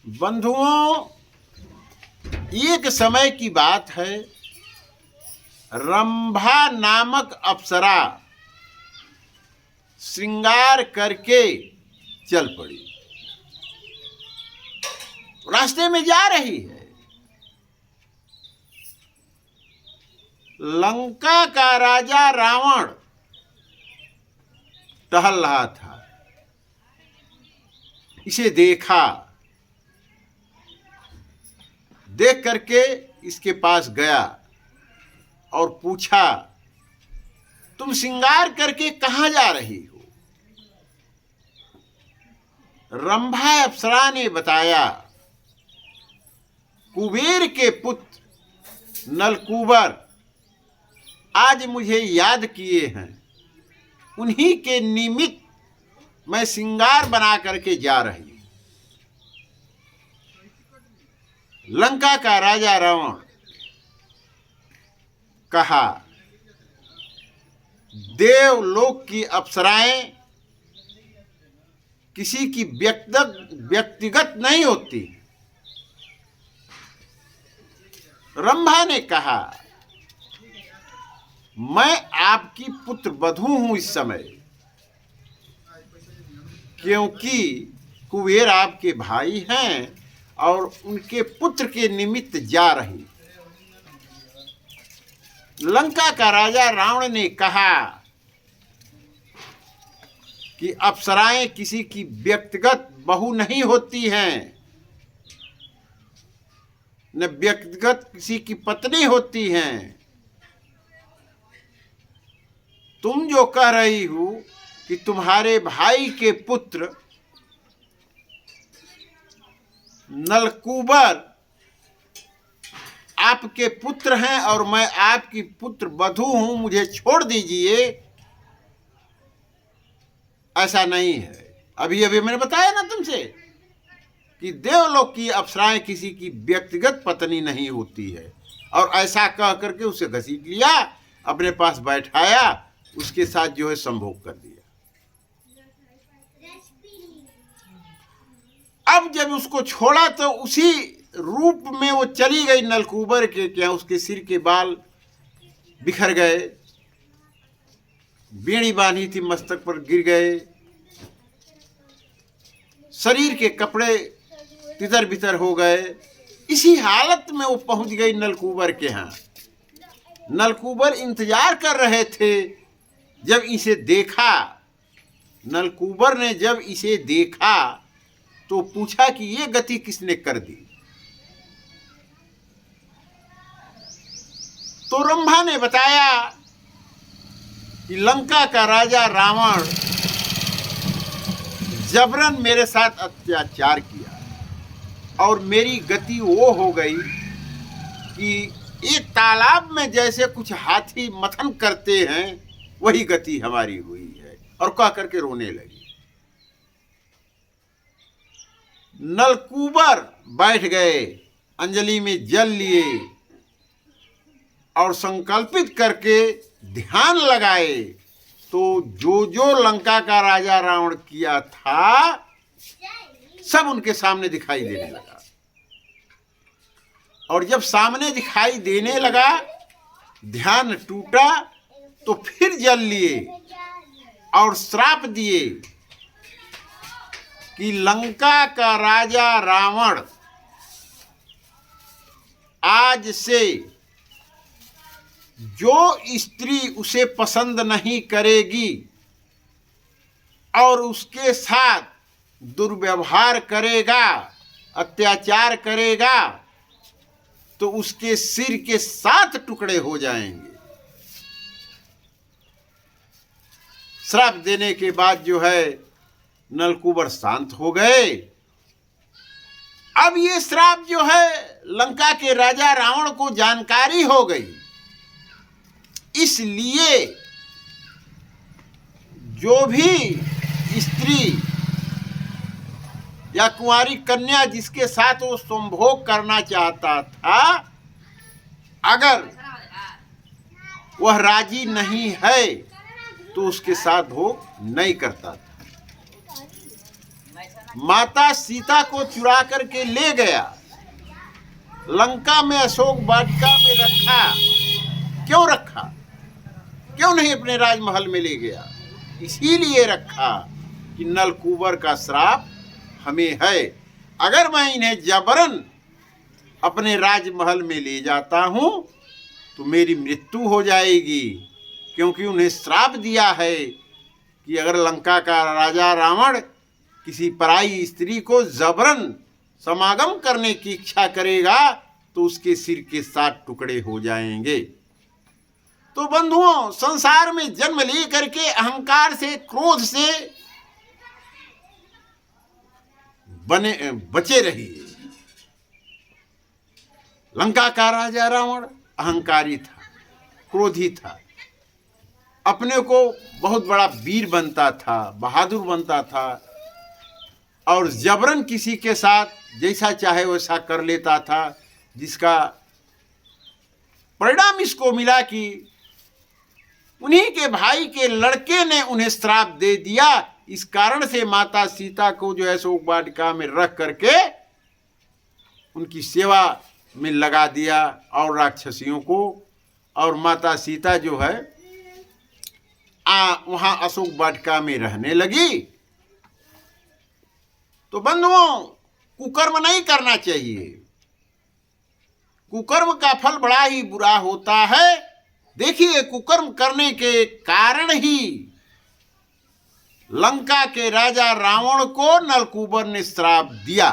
बंधुओं, एक समय की बात है, रंभा नामक अप्सरा श्रृंगार करके चल पड़ी। रास्ते में जा रही है। लंका का राजा रावण टहल रहा था। इसे देखा, देख करके इसके पास गया और पूछा, तुम श्रृंगार करके कहां जा रही हो? रंभा अप्सरा ने बताया, कुबेर के पुत्र नलकूबर आज मुझे याद किए हैं, उन्हीं के निमित्त मैं श्रृंगार बना करके जा रही हूं। लंका का राजा रावण कहा, देवलोक की अप्सराएं किसी की व्यक्तिगत नहीं होती। रंभा ने कहा, मैं आपकी पुत्र वधू हूं इस समय, क्योंकि कुबेर आपके भाई हैं और उनके पुत्र के निमित्त जा रही। लंका का राजा रावण ने कहा कि अप्सराएं किसी की व्यक्तिगत बहू नहीं होती हैं, न व्यक्तिगत किसी की पत्नी होती हैं। तुम जो कह रही हो कि तुम्हारे भाई के पुत्र नलकूबर आपके पुत्र हैं और मैं आपकी पुत्र वधू हूं, मुझे छोड़ दीजिए, ऐसा नहीं है। अभी अभी मैंने बताया ना तुमसे कि देवलोक की अप्सराएं किसी की व्यक्तिगत पत्नी नहीं होती है। और ऐसा कह करके उसे घसीट लिया, अपने पास बैठाया, उसके साथ जो है संभोग कर दिया। अब जब उसको छोड़ा तो उसी रूप में वो चली गई नलकूबर के क्या, उसके सिर के बाल बिखर गए, बेड़ी बांधी थी मस्तक पर गिर गए, शरीर के कपड़े तितर बितर हो गए। इसी हालत में वो पहुंच गई नलकूबर के यहाँ। नलकूबर इंतजार कर रहे थे। जब इसे देखा, नलकूबर ने जब इसे देखा तो पूछा कि ये गति किसने कर दी? तो रंभा ने बताया कि लंका का राजा रावण जबरन मेरे साथ अत्याचार किया और मेरी गति वो हो गई कि एक तालाब में जैसे कुछ हाथी मथन करते हैं, वही गति हमारी हुई है। और कह करके रोने लगी। नलकूबर बैठ गए, अंजलि में जल लिए और संकल्पित करके ध्यान लगाए। तो जो जो लंका का राजा रावण किया था, सब उनके सामने दिखाई देने लगा। और जब सामने दिखाई देने लगा, ध्यान टूटा तो फिर जल लिए और श्राप दिए कि लंका का राजा रावण आज से जो स्त्री उसे पसंद नहीं करेगी और उसके साथ दुर्व्यवहार करेगा, अत्याचार करेगा, तो उसके सिर के 7 टुकड़े हो जाएंगे। श्राप देने के बाद जो है नलकूबर शांत हो गए। अब ये श्राप जो है लंका के राजा रावण को जानकारी हो गई। इसलिए जो भी स्त्री या कुंवारी कन्या जिसके साथ वो संभोग करना चाहता था, अगर वह राजी नहीं है तो उसके साथ भोग नहीं करता था। माता सीता को चुरा करके ले गया, लंका में अशोक वाटिका में रखा। क्यों रखा? क्यों नहीं अपने राजमहल में ले गया? इसीलिए रखा कि नलकूबर का श्राप हमें है। अगर मैं इन्हें जबरन अपने राजमहल में ले जाता हूं तो मेरी मृत्यु हो जाएगी, क्योंकि उन्हें श्राप दिया है कि अगर लंका का राजा रावण किसी पराई स्त्री को जबरन समागम करने की इच्छा करेगा तो उसके सिर के 7 टुकड़े हो जाएंगे। तो बंधुओं, संसार में जन्म ले करके अहंकार से, क्रोध से बचे रहिए। लंका का राजा रावण अहंकारी था, क्रोधी था, अपने को बहुत बड़ा वीर बनता था, बहादुर बनता था, और जबरन किसी के साथ जैसा चाहे वैसा कर लेता था, जिसका परिणाम इसको मिला कि उन्हीं के भाई के लड़के ने उन्हें श्राप दे दिया। इस कारण से माता सीता को जो है अशोक वाटिका में रख करके उनकी सेवा में लगा दिया और राक्षसियों को, और माता सीता जो है वहां अशोक वाटिका में रहने लगी। तो बंधुओं, कुकर्म नहीं करना चाहिए। कुकर्म का फल बड़ा ही बुरा होता है। देखिए, कुकर्म करने के कारण ही लंका के राजा रावण को नलकूबर ने श्राप दिया।